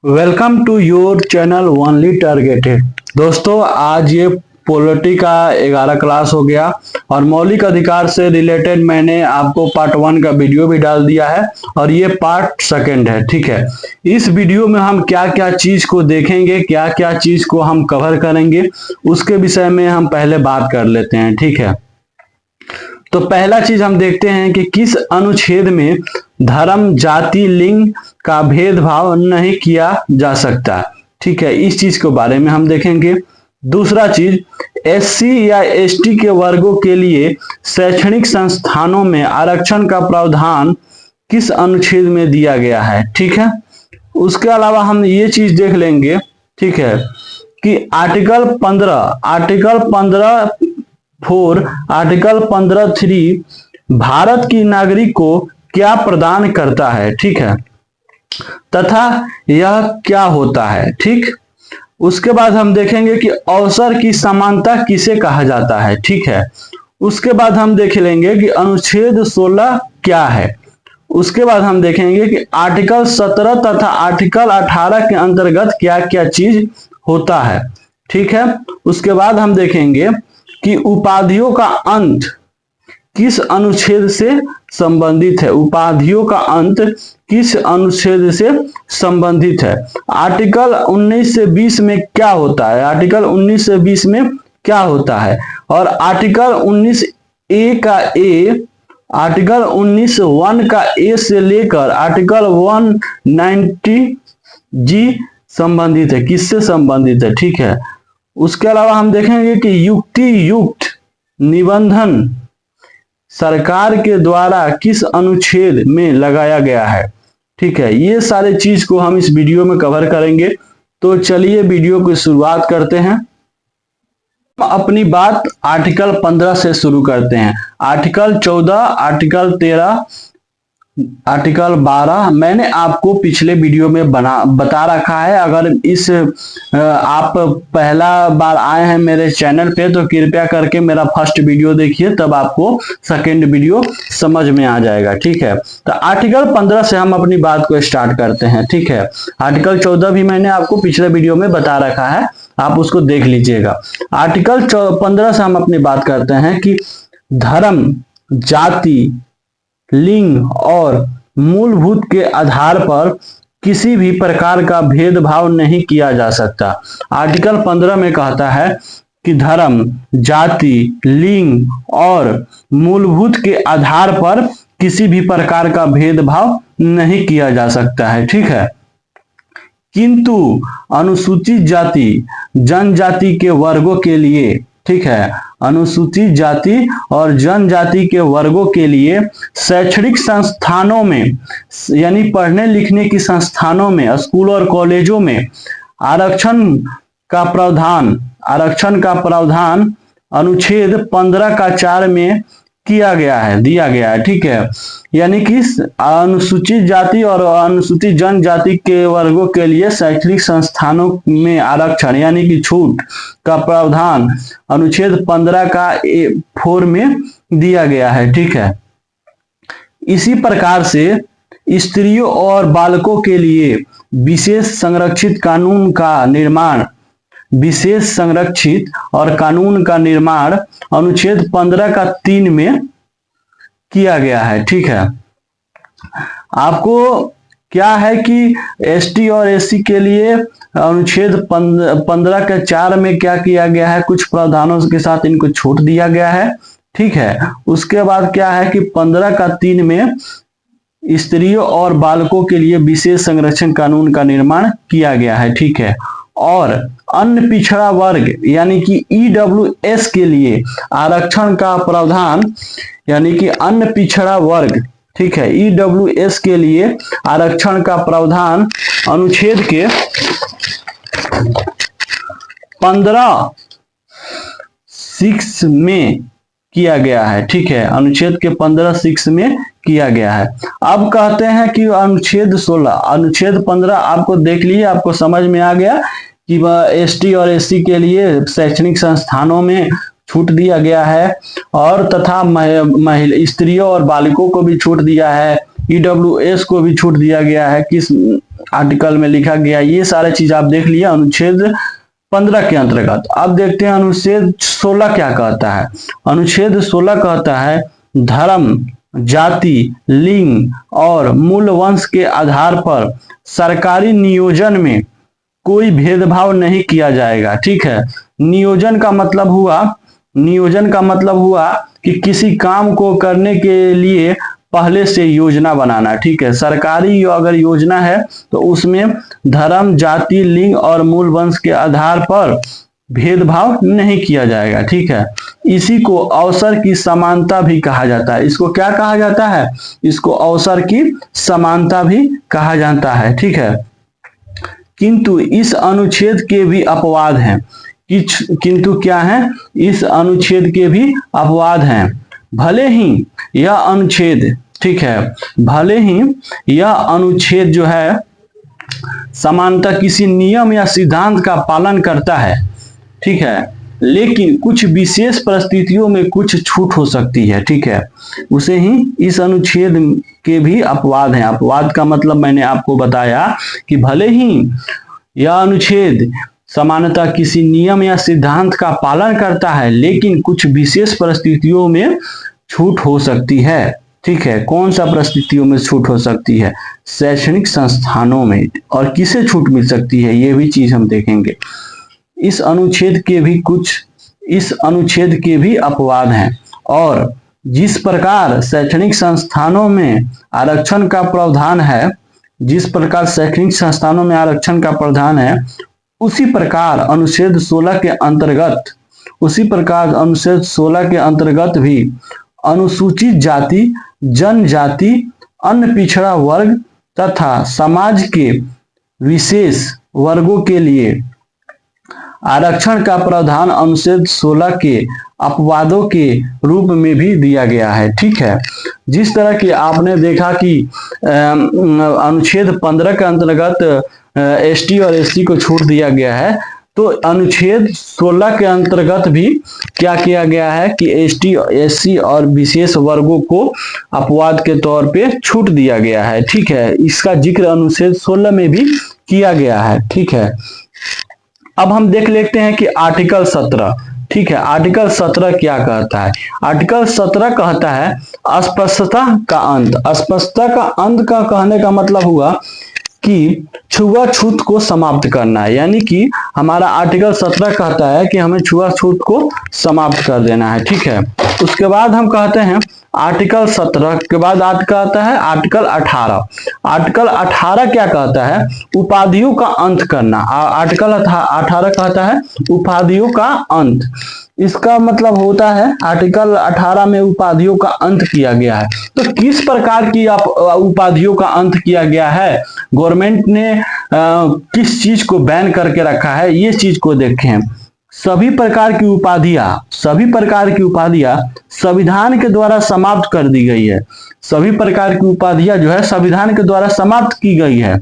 Welcome to your channel only targeted. दोस्तों, आज ये पॉलिटी का 11 क्लास हो गया और मौलिक अधिकार से रिलेटेड मैंने आपको पार्ट 1 का वीडियो भी डाल दिया है और ये पार्ट 2 है। ठीक है, इस वीडियो में हम क्या क्या चीज को देखेंगे, क्या क्या चीज को हम कवर करेंगे, उसके विषय में हम पहले बात कर लेते हैं। ठीक है, तो पहला चीज हम देखते हैं कि किस अनुच्छेद में धर्म, जाति, लिंग का भेदभाव नहीं किया जा सकता। ठीक है, इस चीज के बारे में हम देखेंगे। दूसरा चीज, एससी या एसटी के वर्गों के लिए शैक्षणिक संस्थानों में आरक्षण का प्रावधान किस अनुच्छेद में दिया गया है। ठीक है, उसके अलावा हम ये चीज देख लेंगे। ठीक है, कि आर्टिकल 15(4) भारत की नागरिक को क्या प्रदान करता है। ठीक है, तथा यह क्या होता है। ठीक, उसके बाद हम देखेंगे कि अवसर की समानता किसे कहा जाता है। ठीक है, उसके बाद हम देख लेंगे कि अनुच्छेद 16 क्या है। उसके बाद हम देखेंगे कि आर्टिकल 17 तथा आर्टिकल 18 के अंतर्गत क्या क्या चीज होता है। ठीक है, उसके बाद हम देखेंगे कि उपाधियों का अंत किस अनुच्छेद से संबंधित है। उपाधियों का अंत किस अनुच्छेद से संबंधित है। आर्टिकल 19 से 20 में क्या होता है। आर्टिकल 19 से 20 में क्या होता है। और आर्टिकल 19 ए का ए, आर्टिकल 19(1) का ए से लेकर आर्टिकल 190 जी संबंधित है, किससे संबंधित है। ठीक है, उसके अलावा हम देखेंगे कि युक्ति युक्त निबंधन सरकार के द्वारा किस अनुच्छेद में लगाया गया है। ठीक है, ये सारे चीज को हम इस वीडियो में कवर करेंगे। तो चलिए वीडियो की शुरुआत करते हैं। अपनी बात आर्टिकल 15 से शुरू करते हैं। आर्टिकल 14, आर्टिकल 13, आर्टिकल 12 मैंने आपको पिछले वीडियो में बता रखा है। अगर आप पहला बार आए हैं मेरे चैनल पे तो कृपया करके मेरा फर्स्ट वीडियो देखिए, तब आपको सेकंड वीडियो समझ में आ जाएगा। ठीक है, तो आर्टिकल 15 से हम अपनी बात को स्टार्ट करते हैं। ठीक है, आर्टिकल 14 भी मैंने आपको पिछले वीडियो में बता रखा है, आप उसको देख लीजिएगा। आर्टिकल 15 से हम अपनी बात करते हैं कि धर्म, जाति, लिंग और मूलभूत के आधार पर किसी भी प्रकार का भेदभाव नहीं किया जा सकता। आर्टिकल 15 में कहता है कि धर्म, जाति, लिंग और मूलभूत के आधार पर किसी भी प्रकार का भेदभाव नहीं किया जा सकता है। ठीक है, किंतु अनुसूचित जाति जनजाति के वर्गों के लिए, ठीक है, अनुसूचित जाति और जनजाति के वर्गों के लिए शैक्षणिक संस्थानों में, यानी पढ़ने लिखने की संस्थानों में, स्कूल और कॉलेजों में आरक्षण का प्रावधान अनुच्छेद 15(4) में किया गया है, दिया गया है। ठीक है, यानी कि अनुसूचित जाति और अनुसूचित जनजाति के वर्गों के लिए शैक्षणिक संस्थानों में आरक्षण यानी कि छूट का प्रावधान अनुच्छेद 15(4) में दिया गया है। ठीक है, इसी प्रकार से स्त्रियों और बालकों के लिए विशेष संरक्षित और कानून का निर्माण अनुच्छेद 15(3) में किया गया है। ठीक है, आपको क्या है कि एसटी और एससी के लिए अनुच्छेद 15(4) में क्या किया गया है, कुछ प्रावधानों के साथ इनको छूट दिया गया है। ठीक है, उसके बाद क्या है कि 15(3) में स्त्रियों और बालकों के लिए विशेष संरक्षण कानून का निर्माण किया गया है। ठीक है, और अन्य पिछड़ा वर्ग यानी कि ईडब्ल्यूएस के लिए आरक्षण का प्रावधान, यानी कि अन्य पिछड़ा वर्ग, ठीक है, ईडब्ल्यूएस के लिए आरक्षण का प्रावधान अनुच्छेद के 15(6) में किया गया है। ठीक है, अनुच्छेद के 15(6) में किया गया है। अब कहते हैं कि अनुच्छेद 16, अनुच्छेद 15 आपको देख लिए, आपको समझ में आ गया कि एसटी और एससी के लिए शैक्षणिक संस्थानों में छूट दिया गया है और तथा महिला स्त्रियों और बालिकों को भी छूट दिया है, ईडब्ल्यूएस को भी छूट दिया गया है। किस आर्टिकल में लिखा गया, ये सारे चीज आप देख लिया अनुच्छेद 15 के अंतर्गत। अब देखते हैं अनुच्छेद 16 क्या कहता है। अनुच्छेद 16 कहता है धर्म, जाति, लिंग और मूल वंश के आधार पर सरकारी नियोजन में कोई भेदभाव नहीं किया जाएगा। ठीक है, नियोजन का मतलब हुआ कि किसी काम को करने के लिए पहले से योजना बनाना। ठीक है, सरकारी अगर योजना है तो उसमें धर्म, जाति, लिंग और मूल वंश के आधार पर भेदभाव नहीं किया जाएगा। ठीक है, इसी को अवसर की समानता भी कहा जाता है। इसको क्या कहा जाता है? इसको अवसर की समानता भी कहा जाता है। ठीक है, किंतु इस अनुच्छेद के भी अपवाद हैं। किंतु क्या है? इस अनुच्छेद के भी अपवाद हैं। भले ही यह अनुच्छेद, ठीक है, भले ही यह अनुच्छेद जो है समानता किसी नियम या सिद्धांत का पालन करता है, ठीक है, लेकिन कुछ विशेष परिस्थितियों में कुछ छूट हो सकती है। ठीक है, उसे ही इस अनुच्छेद के भी अपवाद हैं। अपवाद का मतलब मैंने आपको बताया कि भले ही यह अनुच्छेद समानता किसी नियम या सिद्धांत का पालन करता है, लेकिन कुछ विशेष परिस्थितियों में छूट हो सकती है। ठीक है, कौन सा परिस्थितियों में छूट हो सकती है? शैक्षणिक संस्थानों में। और किसे छूट मिल सकती है, ये भी चीज हम देखेंगे। इस अनुच्छेद के भी अपवाद हैं। और जिस प्रकार शैक्षणिक संस्थानों में आरक्षण का प्रावधान है, उसी प्रकार अनुच्छेद 16 के अंतर्गत भी अनुसूचित जाति, जनजाति, अन्य पिछड़ा वर्ग तथा समाज के विशेष वर्गों के लिए आरक्षण का प्रावधान अनुच्छेद 16 के अपवादों के रूप में भी दिया गया है। ठीक है, जिस तरह कि आपने देखा कि अनुच्छेद 15 के अंतर्गत एसटी और एससी को छूट दिया गया है, तो अनुच्छेद 16 के अंतर्गत भी क्या किया गया है कि एसटी, एससी और विशेष वर्गों को अपवाद के तौर पे छूट दिया गया है। ठीक है, इसका जिक्र अनुच्छेद 16 में भी किया गया है। ठीक है, अब हम देख लेते हैं कि आर्टिकल 17। ठीक है, आर्टिकल 17 क्या कहता है? आर्टिकल 17 कहता है अस्पृश्यता का अंत। अस्पृश्यता का अंत का कहने का मतलब हुआ कि छुआछूत को समाप्त करना है। यानी कि हमारा आर्टिकल 17 कहता है कि हमें छुआछूत को समाप्त कर देना है। ठीक है, उसके बाद हम कहते हैं आर्टिकल 17 के बाद आता है आर्टिकल 18। आर्टिकल 18 क्या कहता है? उपाधियों का अंत करना। आर्टिकल 18 कहता है उपाधियों का अंत। इसका मतलब होता है आर्टिकल 18 में उपाधियों का अंत किया गया है। तो किस प्रकार की उपाधियों का अंत किया गया है? गवर्नमेंट ने किस चीज को बैन करके रखा है, ये चीज को देखें। सभी प्रकार की उपाधियां संविधान के द्वारा समाप्त कर दी गई है। सभी प्रकार की उपाधियां जो है संविधान के द्वारा समाप्त की गई है,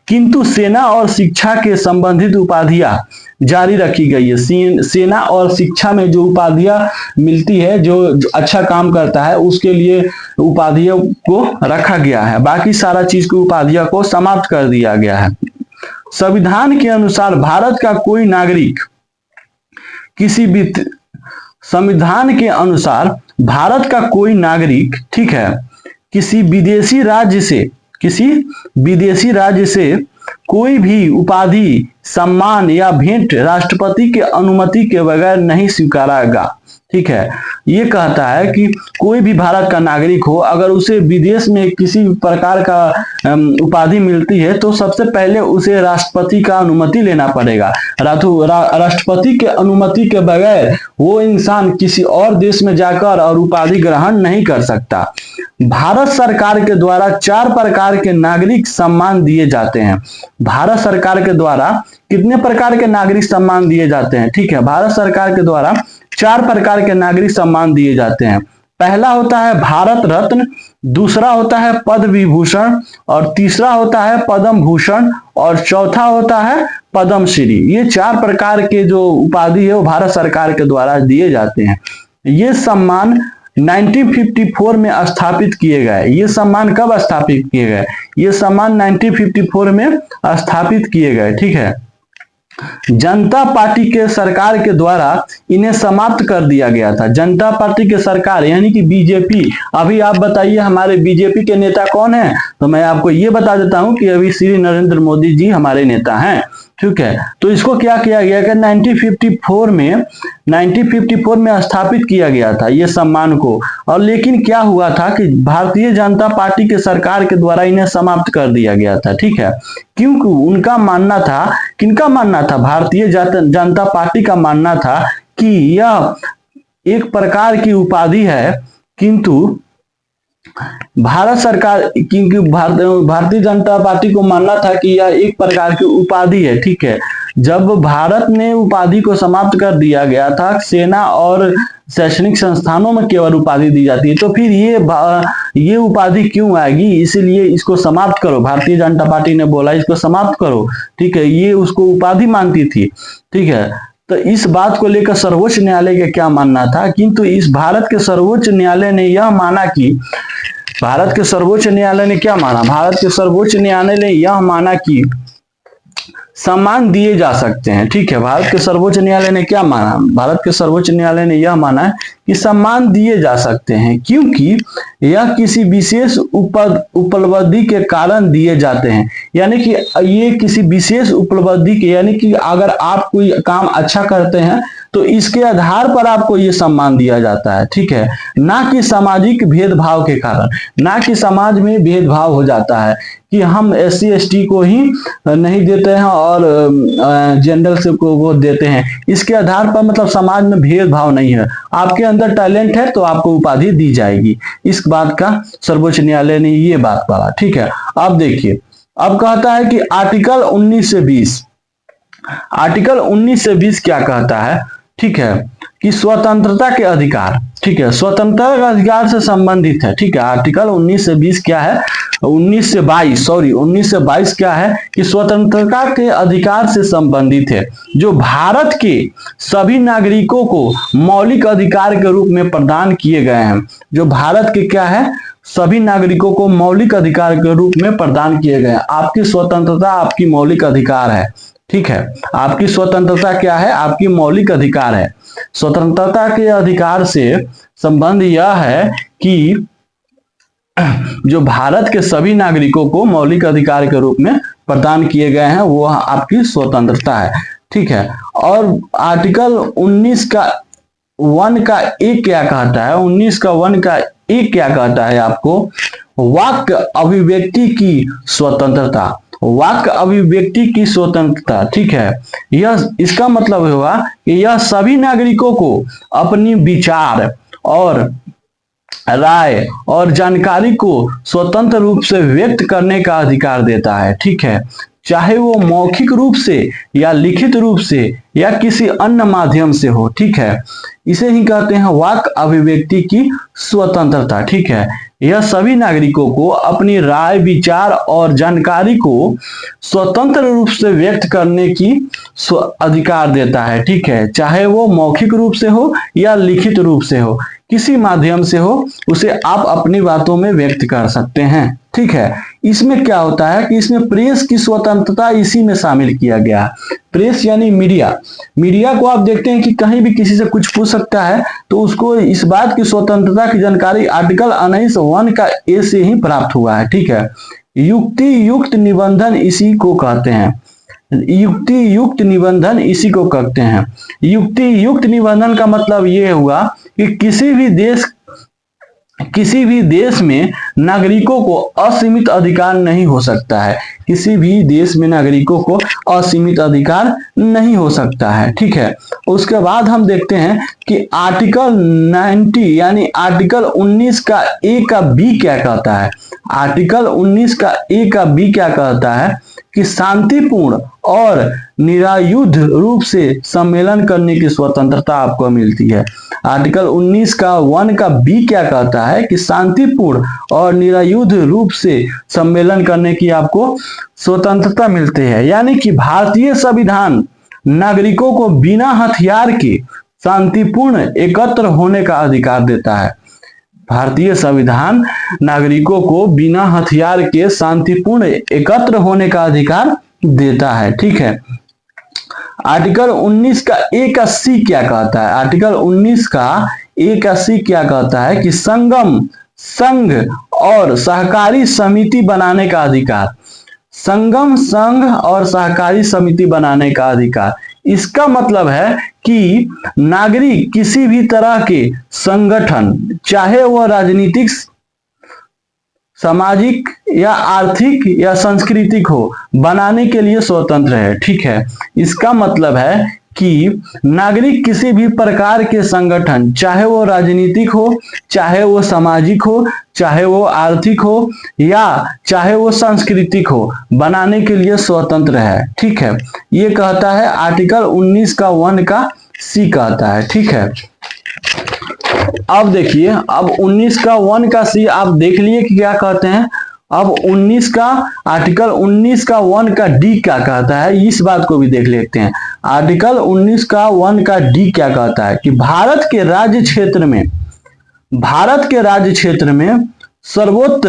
किंतु सेना और शिक्षा के संबंधित उपाधियां जारी रखी गई है। सेना और शिक्षा में जो उपाधियां मिलती है, जो अच्छा काम करता है, उसके लिए उपाधियों को रखा गया है। बाकी सारा चीज की उपाधियों को समाप्त कर दिया गया है। संविधान के अनुसार भारत का कोई नागरिक ठीक है, किसी विदेशी राज्य से कोई भी उपाधि, सम्मान या भेंट राष्ट्रपति के अनुमति के बगैर नहीं स्वीकारेगा। ठीक है, ये कहता है कि कोई भी भारत का नागरिक हो, अगर उसे विदेश में किसी प्रकार का उपाधि मिलती है तो सबसे पहले उसे राष्ट्रपति का अनुमति लेना पड़ेगा। राष्ट्रपति के अनुमति के बगैर वो इंसान किसी और देश में जाकर और उपाधि ग्रहण नहीं कर सकता। भारत सरकार के द्वारा 4 प्रकार के नागरिक सम्मान दिए जाते हैं। भारत सरकार के द्वारा कितने प्रकार के नागरिक सम्मान दिए जाते हैं? ठीक है, भारत सरकार के द्वारा 4 प्रकार के नागरिक सम्मान दिए जाते हैं। पहला होता है भारत रत्न, दूसरा होता है पद्म विभूषण, और तीसरा होता है पद्म भूषण, और चौथा होता है पद्मश्री। ये 4 प्रकार के जो उपाधि है वो भारत सरकार के द्वारा दिए जाते हैं। ये सम्मान 1954 में स्थापित किए गए। ये सम्मान कब स्थापित किए गए? ये सम्मान 1954 में स्थापित किए गए। ठीक है, जनता पार्टी के सरकार के द्वारा इन्हें समाप्त कर दिया गया था। जनता पार्टी के सरकार यानी कि बीजेपी। अभी आप बताइए हमारे बीजेपी के नेता कौन है? तो मैं आपको ये बता देता हूं कि अभी श्री नरेंद्र मोदी जी हमारे नेता हैं। ठीक है, तो इसको क्या किया गया कि 1954 में स्थापित किया गया था ये सम्मान को। और लेकिन क्या हुआ था कि भारतीय जनता पार्टी के सरकार के द्वारा इन्हें समाप्त कर दिया गया था। ठीक है, क्योंकि उनका मानना था, किनका मानना था? भारतीय जनता पार्टी का मानना था कि यह एक प्रकार की उपाधि है, किंतु भारत सरकार, क्योंकि भारतीय जनता पार्टी को मानना था कि यह एक प्रकार की उपाधि है। ठीक है, जब भारत ने उपाधि को समाप्त कर दिया गया था, सेना और शैक्षणिक संस्थानों में केवल उपाधि दी जाती है, तो फिर ये उपाधि क्यों आएगी? इसीलिए इसको समाप्त करो। भारतीय जनता पार्टी ने बोला इसको समाप्त करो। ठीक है, ये उसको उपाधि मानती थी। ठीक है, तो इस बात को लेकर सर्वोच्च न्यायालय का क्या मानना था? किंतु इस भारत के सर्वोच्च न्यायालय ने यह माना कि भारत के सर्वोच्च न्यायालय ने क्या माना? भारत के सर्वोच्च न्यायालय ने यह माना कि सम्मान दिए जा सकते हैं। ठीक है, भारत के सर्वोच्च न्यायालय ने क्या माना? भारत के सर्वोच्च न्यायालय ने यह माना है कि सम्मान दिए जा सकते हैं, क्योंकि यह किसी विशेष उपलब्धि के कारण दिए जाते हैं। यानी कि ये किसी विशेष उपलब्धि के, यानी कि अगर आप कोई काम अच्छा करते हैं तो इसके आधार पर आपको ये सम्मान दिया जाता है। ठीक है, ना कि सामाजिक भेदभाव के कारण, ना कि समाज में भेदभाव हो जाता है कि हम SC ST को ही नहीं देते हैं और जनरल से को वो देते हैं। इसके आधार पर मतलब समाज में भेदभाव नहीं है। आपके अंदर टैलेंट है तो आपको उपाधि दी जाएगी। इस बात का सर्वोच्च न्यायालय ने ये बात कहा। ठीक है, अब देखिए, अब कहता है कि आर्टिकल 19 से 20, आर्टिकल 19 से 20 क्या कहता है? ठीक है, कि स्वतंत्रता के अधिकार। ठीक है, स्वतंत्रता के अधिकार से संबंधित है। ठीक है, आर्टिकल 19 से 20 क्या है? 19 से 22 क्या है? कि स्वतंत्रता के अधिकार से संबंधित है, जो भारत के सभी नागरिकों को मौलिक अधिकार के रूप में प्रदान किए गए हैं। जो भारत के क्या है? सभी नागरिकों को मौलिक अधिकार के रूप में प्रदान किए गए हैं। आपकी स्वतंत्रता आपकी मौलिक अधिकार है। ठीक है, आपकी स्वतंत्रता क्या है? आपकी मौलिक अधिकार है। स्वतंत्रता के अधिकार से संबंध यह है कि जो भारत के सभी नागरिकों को मौलिक अधिकार के रूप में प्रदान किए गए हैं, वो आपकी स्वतंत्रता है। ठीक है, और आर्टिकल 19 का 1 का 1 क्या कहता है? 19 का 1 का 1 क्या कहता है आपको? वाक्य अभिव्यक्ति की स्वतंत्रता, वाक्य अभिव्यक्ति की स्वतंत्रता। ठीक है, यह इसका मतलब होगा कि यह सभी नागरिकों को अपनी विचार और राय और जानकारी को स्वतंत्र रूप से व्यक्त करने का अधिकार देता है। ठीक है, चाहे वो मौखिक रूप से या लिखित रूप से या किसी अन्य माध्यम से हो। ठीक है, इसे ही कहते हैं वाक् अभिव्यक्ति की स्वतंत्रता। ठीक है, यह सभी नागरिकों को अपनी राय, विचार और जानकारी को स्वतंत्र रूप से व्यक्त करने की अधिकार देता है। ठीक है, चाहे वो मौखिक रूप से हो या लिखित रूप से हो, किसी माध्यम से हो, उसे आप अपनी बातों में व्यक्त कर सकते हैं। ठीक है, इसमें क्या होता है कि इसमें प्रेस की स्वतंत्रता इसी में शामिल किया गया है। प्रेस यानी मीडिया, मीडिया को आप देखते हैं कि कहीं भी किसी से कुछ पूछ सकता है, तो उसको इस बात की स्वतंत्रता की जानकारी आर्टिकल 19(1) का ए से ही प्राप्त हुआ है। ठीक है, युक्ति युक्त निबंधन इसी को कहते हैं। युक्ति युक्त निबंधन इसी को कहते हैं। युक्ति युक्त निबंधन का मतलब ये हुआ कि किसी भी देश में नागरिकों को असीमित अधिकार नहीं हो सकता है। किसी भी देश में नागरिकों को असीमित अधिकार नहीं हो सकता है। ठीक है, उसके बाद हम देखते हैं कि आर्टिकल 90 यानी आर्टिकल 19 का ए का बी क्या कहता है? आर्टिकल 19 का ए का बी क्या कहता है? कि शांतिपूर्ण और निरायुध रूप से सम्मेलन करने की स्वतंत्रता आपको मिलती है। आर्टिकल 19 का 1 का बी क्या कहता है? कि शांतिपूर्ण और निरायुध रूप से सम्मेलन करने की आपको स्वतंत्रता मिलती है। यानी कि भारतीय संविधान नागरिकों को बिना हथियार के शांतिपूर्ण एकत्र होने का अधिकार देता है। भारतीय संविधान नागरिकों को बिना हथियार के शांतिपूर्ण एकत्र होने का अधिकार देता है। ठीक है। आर्टिकल 19 का ए का सी क्या कहता है? आर्टिकल 19 का ए का सी क्या कहता है कि संगम, संघ और सहकारी समिति बनाने का अधिकार। संगम, संघ और सहकारी समिति बनाने का अधिकार। इसका मतलब है कि नागरिक किसी भी तरह के संगठन, चाहे वह राजनीतिक, सामाजिक या आर्थिक या सांस्कृतिक हो, बनाने के लिए स्वतंत्र है। ठीक है। इसका मतलब है कि नागरिक किसी भी प्रकार के संगठन, चाहे वो राजनीतिक हो, चाहे वो सामाजिक हो, चाहे वो आर्थिक हो या चाहे वो सांस्कृतिक हो, बनाने के लिए स्वतंत्र है। ठीक है। ये कहता है आर्टिकल 19 का 1 का सी कहता है। ठीक है। अब देखिए, अब 19 का 1 का सी आप देख लिए कि क्या कहते हैं। अब 19 का आर्टिकल 19 का 1 का डी क्या कहता है, इस बात को भी देख लेते हैं। आर्टिकल 19 का 1 का डी क्या कहता है कि भारत के राज्य क्षेत्र में सर्वोच्च,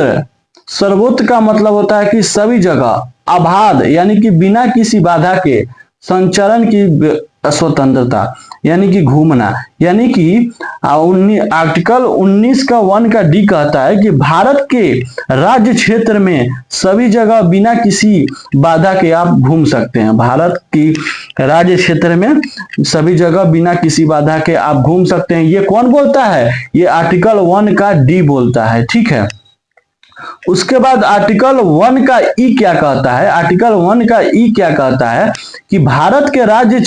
सर्वोच्च का मतलब होता है कि सभी जगह, अबाध यानी कि बिना किसी बाधा के संचरण की स्वतंत्रता, यानी कि घूमना, यानी कि आर्टिकल 19 का 1 का डी कहता है कि भारत के राज्य क्षेत्र में सभी जगह बिना किसी बाधा के आप घूम सकते हैं। भारत की राज्य क्षेत्र में सभी जगह बिना किसी बाधा के आप घूम सकते हैं। ये कौन बोलता है? ये आर्टिकल 1 का डी बोलता है। ठीक है। उसके बाद आर्टिकल 1 का ई क्या कहता है? आर्टिकल 1 का ई क्या कहता है कि भारत के राज्य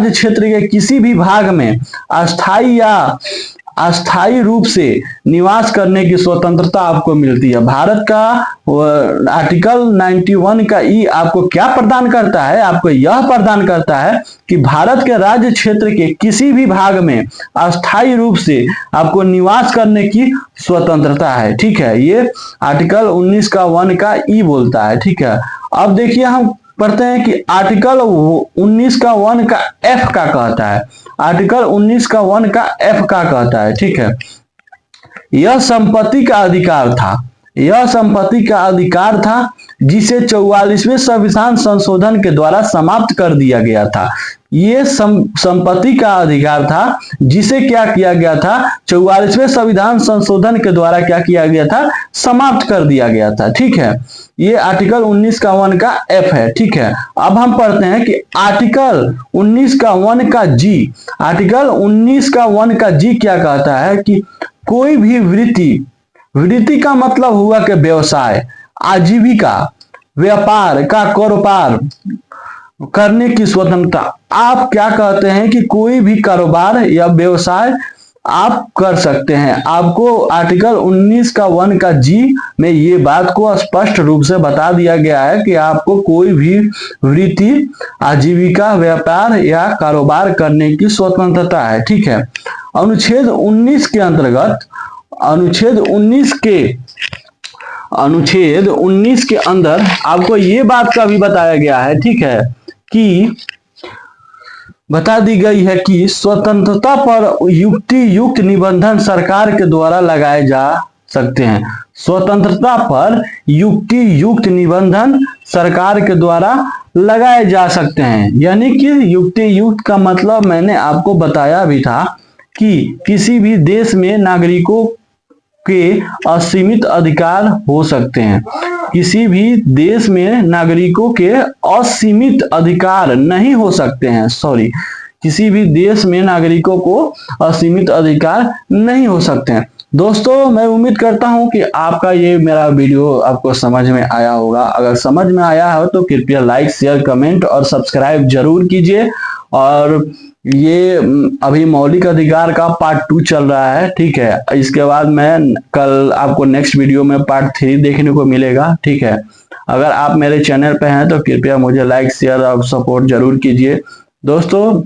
क्षेत्र के किसी भी भाग में अस्थायी या अस्थायी रूप से निवास करने की स्वतंत्रता आपको मिलती है। भारत का आर्टिकल 91 का ई आपको क्या प्रदान करता है? आपको यह प्रदान करता है कि भारत के राज्य क्षेत्र के किसी भी भाग में अस्थायी रूप से आपको निवास करने की स्वतंत्रता है। ठीक है। ये आर्टिकल 19 का 1 का ई बोलता है। ठीक है। अब देखिए, हम पढ़ते हैं कि आर्टिकल 19 का 1 का एफ का कहता है। आर्टिकल 19 का 1 का एफ का कहता है। ठीक है। यह संपत्ति का अधिकार था, यह संपत्ति का अधिकार था जिसे 44वें संविधान संशोधन के द्वारा समाप्त कर दिया गया था। ये संपत्ति का अधिकार था जिसे क्या किया गया था? 44वें संविधान संशोधन के द्वारा क्या किया गया था? समाप्त कर दिया गया था। ठीक है। ये आर्टिकल 19 का 1 का एफ है। ठीक है। अब हम पढ़ते हैं कि आर्टिकल 19 का 1 का जी। आर्टिकल 19 का 1 का जी क्या कहता है कि कोई भी वृत्ति, वृत्ति का मतलब हुआ कि व्यवसाय, आजीविका, व्यापार का कारोबार करने की स्वतंत्रता। आप क्या कहते हैं कि कोई भी कारोबार या व्यवसाय आप कर सकते हैं। आपको आर्टिकल 19 का 1 का जी में ये बात को स्पष्ट रूप से बता दिया गया है कि आपको कोई भी वृत्ति, आजीविका, व्यापार या कारोबार करने की स्वतंत्रता है। ठीक है। अनुच्छेद 19 के अंतर्गत, अनुच्छेद 19 के अंदर आपको ये बात का भी बताया गया है। ठीक है, कि बता दी गई है कि स्वतंत्रता पर युक्ति युक्त निबंधन सरकार के द्वारा लगाए जा सकते हैं। स्वतंत्रता पर युक्ति युक्त निबंधन सरकार के द्वारा लगाए जा सकते हैं। यानी कि युक्ति युक्त का मतलब मैंने आपको बताया भी था कि किसी भी देश में नागरिकों के असीमित अधिकार हो सकते हैं। किसी भी देश में नागरिकों के असीमित अधिकार नहीं हो सकते हैं। सॉरी, किसी भी देश में नागरिकों को असीमित अधिकार नहीं हो सकते हैं। दोस्तों, मैं उम्मीद करता हूं कि आपका ये मेरा वीडियो आपको समझ में आया होगा। अगर समझ में आया हो तो कृपया लाइक, शेयर, कमेंट और सब्सक्राइब जरूर कीजिए। और ये अभी मौलिक अधिकार का पार्ट 2 चल रहा है। ठीक है। इसके बाद मैं कल आपको नेक्स्ट वीडियो में पार्ट 3 देखने को मिलेगा। ठीक है। अगर आप मेरे चैनल पे हैं तो कृपया मुझे लाइक, शेयर और सपोर्ट जरूर कीजिए। दोस्तों,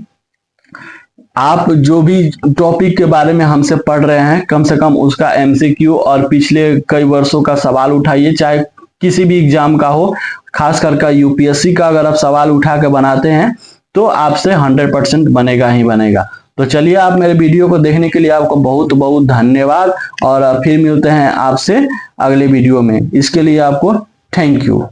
आप जो भी टॉपिक के बारे में हमसे पढ़ रहे हैं, कम से कम उसका MCQ और पिछले कई वर्षों का सवाल उठाइए, चाहे किसी भी एग्जाम का हो। खास करके UPSC का अगर आप सवाल उठा के बनाते हैं तो आपसे 100% बनेगा ही बनेगा। तो चलिए, आप मेरे वीडियो को देखने के लिए आपको बहुत बहुत धन्यवाद, और फिर मिलते हैं आपसे अगले वीडियो में। इसके लिए आपको थैंक यू।